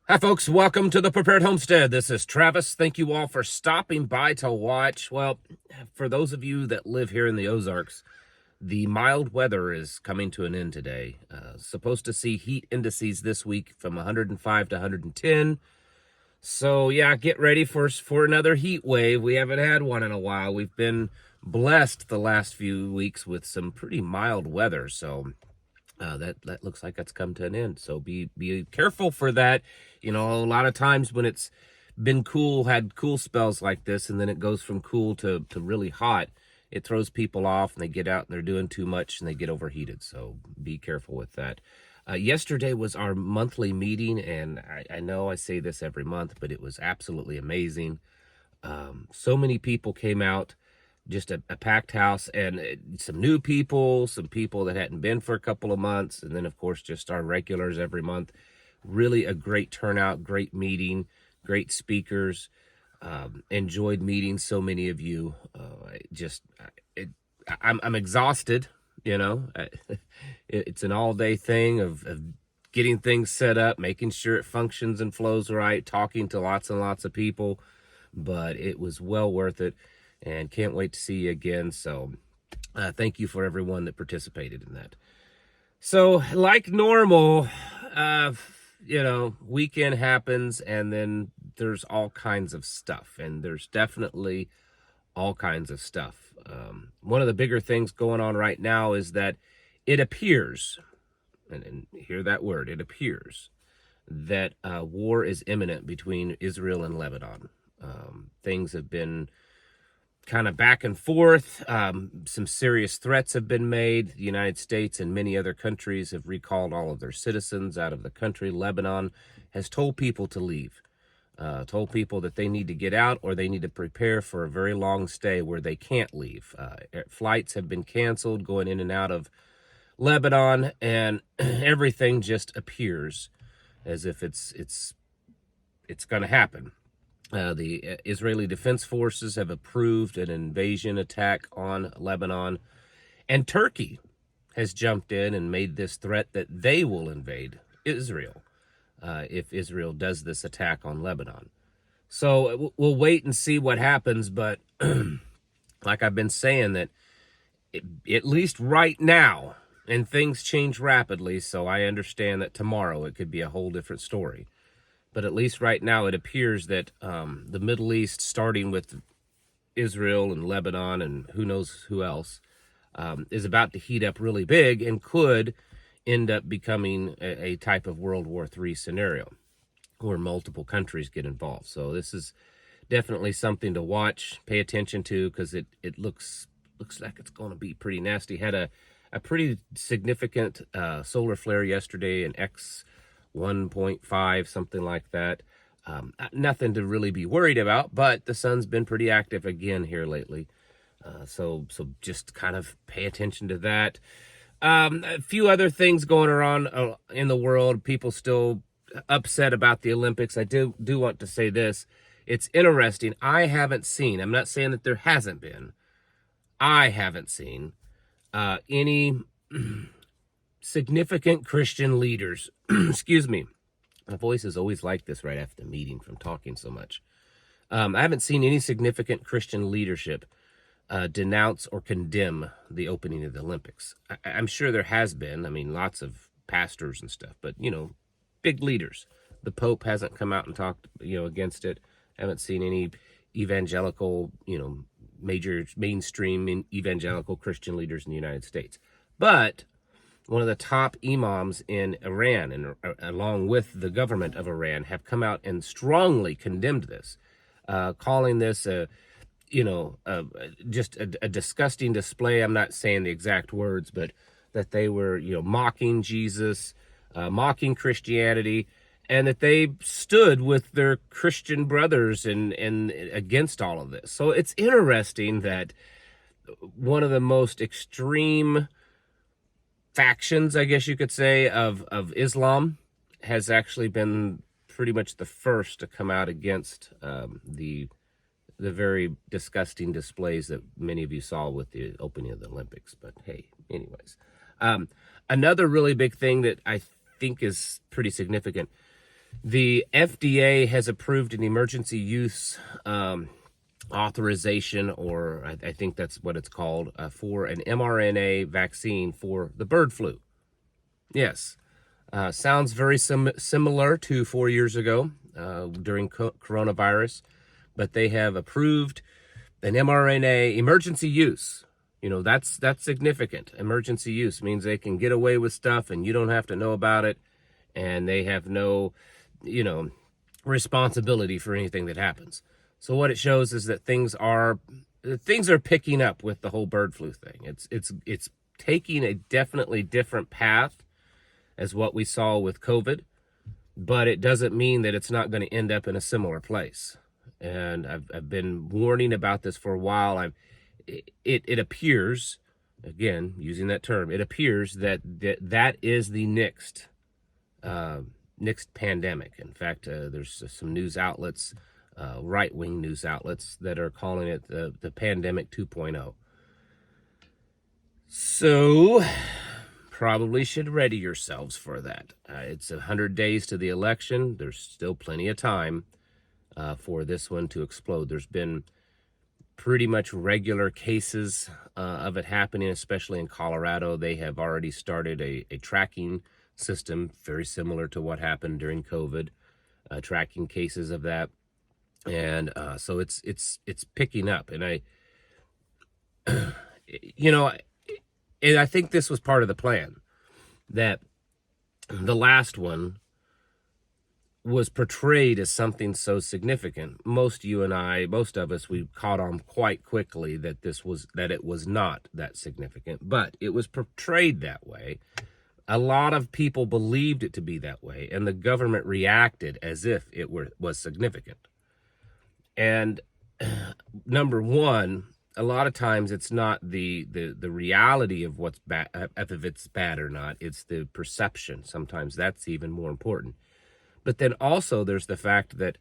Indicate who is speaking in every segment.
Speaker 1: Hi, folks. Welcome to the Prepared Homestead. This is Travis. Thank you all for stopping by to watch. Well, for those of you that live here in the Ozarks, the mild weather is coming to an end today. Supposed to see heat indices this week from 105 to 110. So, yeah, get ready for another heat wave. We haven't had one in a while. We've been blessed the last few weeks with some pretty mild weather. So, that looks like that's come to an end. So be careful for that. You know, a lot of times when it's been cool, had cool spells like this, and then it goes from cool to really hot, it throws people off and they get out and they're doing too much and they get overheated. So be careful with that. Yesterday was our monthly meeting, and I know I say this every month, but it was absolutely amazing. So many people came out, just a packed house, and some new people, some people that hadn't been for a couple of months, and then of course just our regulars every month. Really a great turnout, great meeting, great speakers. Enjoyed meeting so many of you. I'm exhausted, you know. It's an all-day thing of getting things set up, making sure it functions and flows right, talking to lots and lots of people, but it was well worth it. And can't wait to see you again. So thank you for everyone that participated in that. So like normal, weekend happens and then there's all kinds of stuff. And there's definitely all kinds of stuff. One of the bigger things going on right now is that it appears, and hear that word, it appears that war is imminent between Israel and Lebanon. Things have been kind of back and forth. Some serious threats have been made. The United States and many other countries have recalled all of their citizens out of the country. Lebanon has told people to leave, told people that they need to get out or they need to prepare for a very long stay where they can't leave. Flights have been canceled going in and out of Lebanon, and everything just appears as if it's going to happen. The Israeli Defense Forces have approved an invasion attack on Lebanon, and Turkey has jumped in and made this threat that they will invade Israel if Israel does this attack on Lebanon. So we'll wait and see what happens, but like I've been saying, that at least right now, and things change rapidly, so I understand that tomorrow it could be a whole different story. But at least right now, it appears that the Middle East, starting with Israel and Lebanon and who knows who else, is about to heat up really big and could end up becoming a type of World War III scenario where multiple countries get involved. So this is definitely something to watch, pay attention to, because it looks like it's going to be pretty nasty. Had a pretty significant solar flare yesterday, an X 1.5, something like that. Nothing to really be worried about, but the sun's been pretty active again here lately. So just kind of pay attention to that. A few other things going on in the world. People still upset about the Olympics. I do want to say this. It's interesting. I haven't seen, I'm not saying that there hasn't been, I haven't seen any significant Christian leaders, excuse me, my voice is always like this right after the meeting from talking so much. I haven't seen any significant Christian leadership denounce or condemn the opening of the Olympics. I'm sure there has been, I mean, lots of pastors and stuff, but, big leaders. The Pope hasn't come out and talked, against it. I haven't seen any evangelical, major mainstream evangelical Christian leaders in the United States. But one of the top imams in Iran, and along with the government of Iran, have come out and strongly condemned this, calling this just a disgusting display. I'm not saying the exact words, but that they were, mocking Jesus, mocking Christianity, and that they stood with their Christian brothers and against all of this. So it's interesting that one of the most extreme factions, I guess you could say, of Islam has actually been pretty much the first to come out against the very disgusting displays that many of you saw with the opening of the Olympics. But hey, anyways, another really big thing that I think is pretty significant. The FDA has approved an emergency use authorization, or I think that's what it's called, for an mRNA vaccine for the bird flu. Yes. Sounds very similar to 4 years ago during coronavirus, but they have approved an mRNA emergency use. You know, that's significant. Emergency use means they can get away with stuff and you don't have to know about it, and they have no, responsibility for anything that happens. So what it shows is that things are picking up with the whole bird flu thing. It's taking a definitely different path as what we saw with COVID, but it doesn't mean that it's not going to end up in a similar place. And I've been warning about this for a while. It appears, again, using that term, it appears that is the next pandemic. In fact, there's some news outlets, right-wing news outlets, that are calling it the pandemic 2.0. So probably should ready yourselves for that. It's 100 days to the election. There's still plenty of time for this one to explode. There's been pretty much regular cases of it happening, especially in Colorado. They have already started a tracking system very similar to what happened during COVID, tracking cases of that. And so it's picking up. And and I think this was part of the plan, that the last one was portrayed as something so significant. Most of us, we caught on quite quickly that it was not that significant, but it was portrayed that way. A lot of people believed it to be that way, and the government reacted as if it was significant. And number one, a lot of times it's not the reality of what's bad, if it's bad or not. It's the perception. Sometimes that's even more important. But then also there's the fact that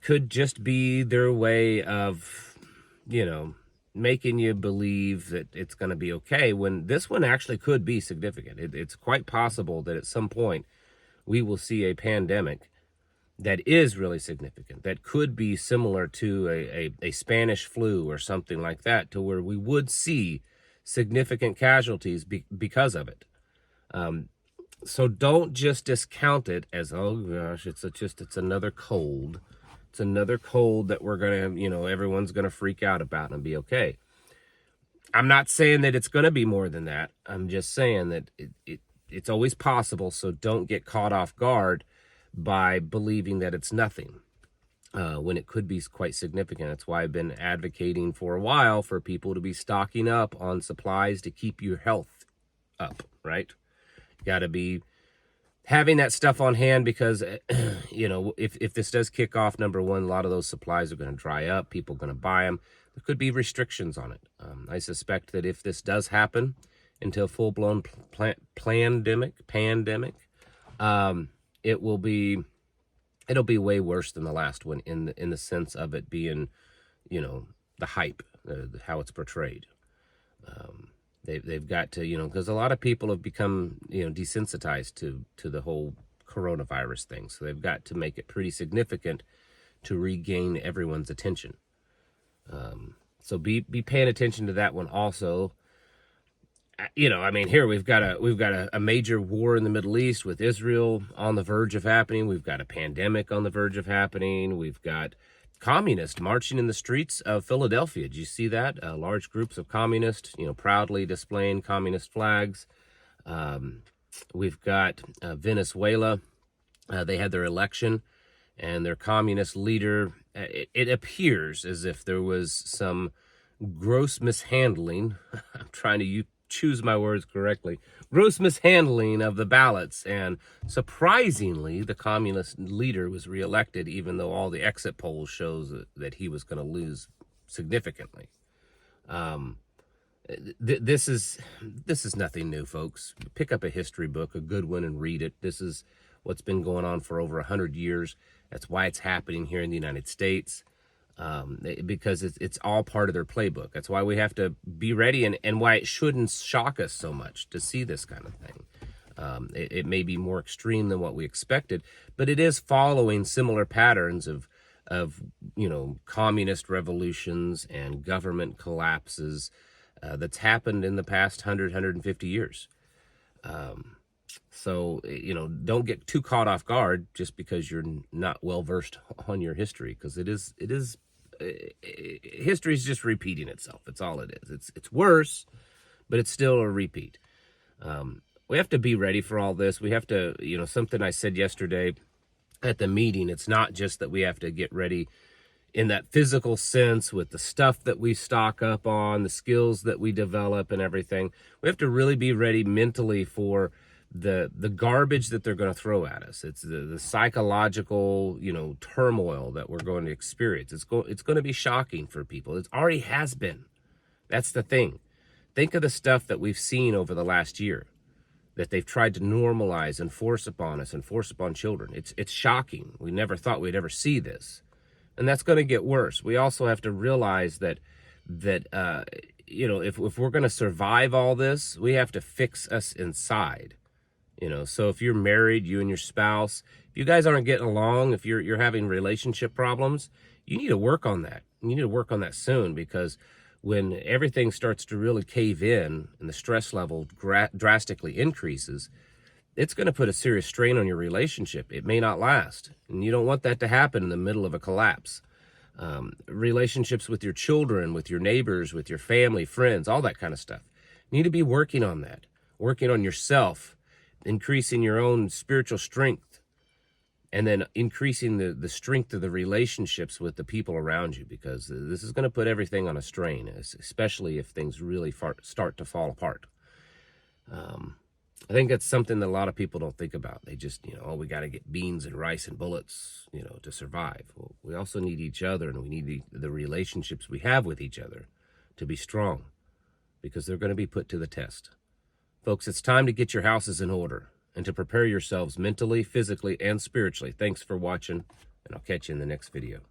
Speaker 1: could just be their way of, making you believe that it's going to be okay, when this one actually could be significant. It's quite possible that at some point we will see a pandemic that is really significant, that could be similar to a Spanish flu or something like that, to where we would see significant casualties because of it. So don't just discount it as, oh gosh, it's another cold. It's another cold that we're going to, everyone's going to freak out about and be okay. I'm not saying that it's going to be more than that. I'm just saying that it's always possible. So don't get caught off guard by believing that it's nothing, when it could be quite significant. That's why I've been advocating for a while for people to be stocking up on supplies to keep your health up, right? You got to be having that stuff on hand, because, if this does kick off, number one, a lot of those supplies are going to dry up. People are going to buy them. There could be restrictions on it. I suspect that if this does happen into a full-blown pandemic, it'll be way worse than the last one in the sense of it being, the hype, how it's portrayed. They've got to, because a lot of people have become, desensitized to the whole coronavirus thing. So they've got to make it pretty significant to regain everyone's attention. So be paying attention to that one also. Here we've got a major war in the Middle East with Israel on the verge of happening. We've got a pandemic on the verge of happening. We've got communists marching in the streets of Philadelphia. Did you see that? Large groups of communists, proudly displaying communist flags. We've got Venezuela. They had their election, and their communist leader, it appears as if there was some gross mishandling. I'm trying to choose my words correctly. Gross mishandling of the ballots, and surprisingly, the communist leader was reelected, even though all the exit polls shows that he was going to lose significantly. This is nothing new, folks. Pick up a history book, a good one, and read it. This is what's been going on for over 100 years. That's why it's happening here in the United States. Because it's all part of their playbook. That's why we have to be ready, and why it shouldn't shock us so much to see this kind of thing. It may be more extreme than what we expected, but it is following similar patterns of communist revolutions and government collapses that's happened in the past 150 years. So, don't get too caught off guard just because you're not well versed on your history, because history is just repeating itself. It's all it is. It's worse, but it's still a repeat. We have to be ready for all this. We have to, something I said yesterday at the meeting, it's not just that we have to get ready in that physical sense with the stuff that we stock up on, the skills that we develop and everything. We have to really be ready mentally for the garbage that they're going to throw at us. It's the psychological, turmoil that we're going to experience. It's going to be shocking for people. It already has been. That's the thing. Think of the stuff that we've seen over the last year that they've tried to normalize and force upon us and force upon children. It's shocking. We never thought we'd ever see this. And that's going to get worse. We also have to realize that if we're going to survive all this, we have to fix us inside. So if you're married, you and your spouse, if you guys aren't getting along, if you're having relationship problems, you need to work on that. You need to work on that soon, because when everything starts to really cave in and the stress level drastically increases, it's going to put a serious strain on your relationship. It may not last, and you don't want that to happen in the middle of a collapse. Relationships with your children, with your neighbors, with your family, friends, all that kind of stuff. You need to be working on that, working on yourself, increasing your own spiritual strength, and then increasing the strength of the relationships with the people around you, because this is going to put everything on a strain, especially if things really start to fall apart. I think that's something that a lot of people don't think about. They just, we got to get beans and rice and bullets, to survive. Well, we also need each other, and we need the relationships we have with each other to be strong, because they're going to be put to the test. Folks, it's time to get your houses in order and to prepare yourselves mentally, physically, and spiritually. Thanks for watching, and I'll catch you in the next video.